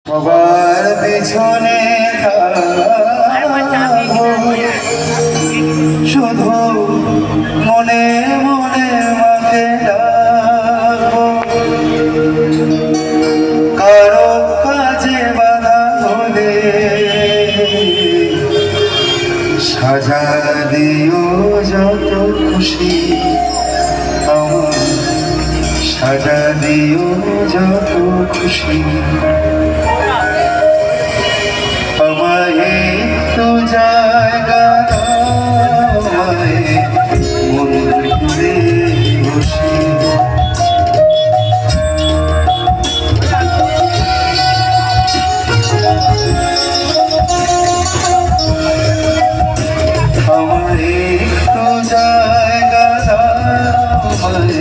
সবার পিছনে শুধু মনে মনে মাকে ডাকবো, কারো কাজে বাধা হলে সাজা দিও যত খুশি, আমার সাজা দিও যত খুশি। আমায় একটু জায়গা মন করে বসি, আমায় একটু জায়গা মন করে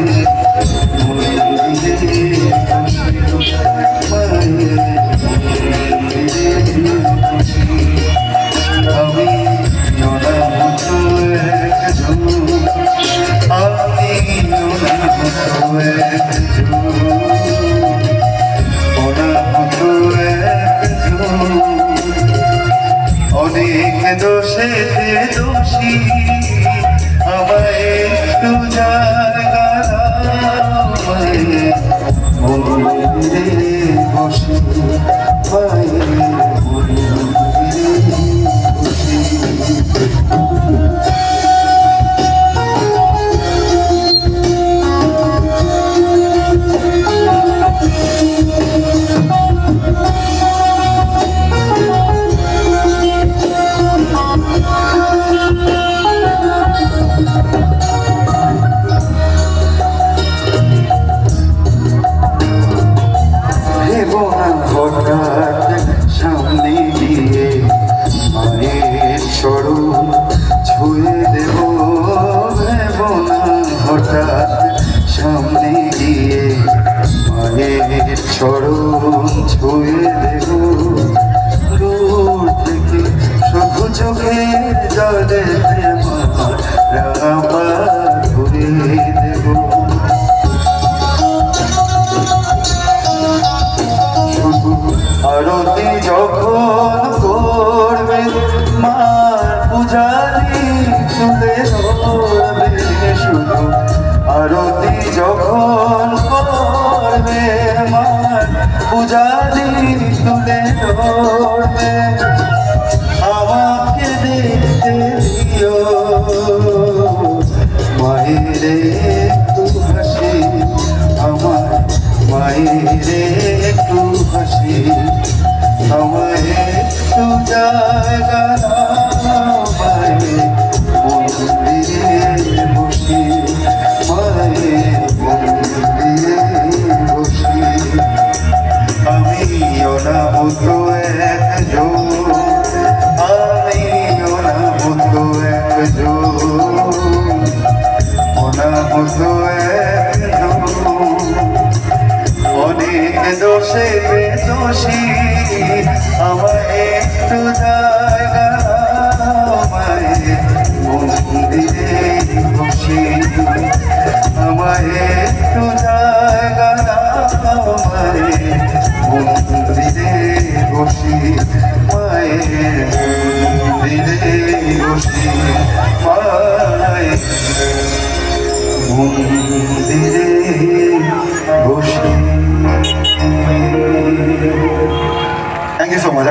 অনেক দোষে দোষী, আমায় একটু জায়গা মন্দিরে বসে সামনে গিয়ে মায়ের চরণ ছুঁয়ে দেব, না হঠাৎ সামনে গিয়ে মায়ের চরণ ছুঁয়ে দেব, দূর থেকে শুধু চোখের জলে ঘুরে দেব। আরতি যখন করবে মার পূজারি তুলে ধরবে, শুধু আরতি যখন করবে মার পূজারি তুলে ধরবে, আমাকে দেখতে দিও মায়ের একটু হাসি, আমার মায়ের একটু হাসি, আমায় একটু জায়গা মায়ের মন্দিরে বসি, মায়ের মন্দিরে বসি। আমি অনাহত একজন, আমি অনাহত একজন, অনাহত একজন, অনেক দোষে দোষী, আমায় একটু জায়গা মন্দিরে বসি, আমায় একটু জায়গা মন্দিরে বসি, মায়ের মন্দিরে বসি, মায়ের মন্দিরে বসি। Thank you so much.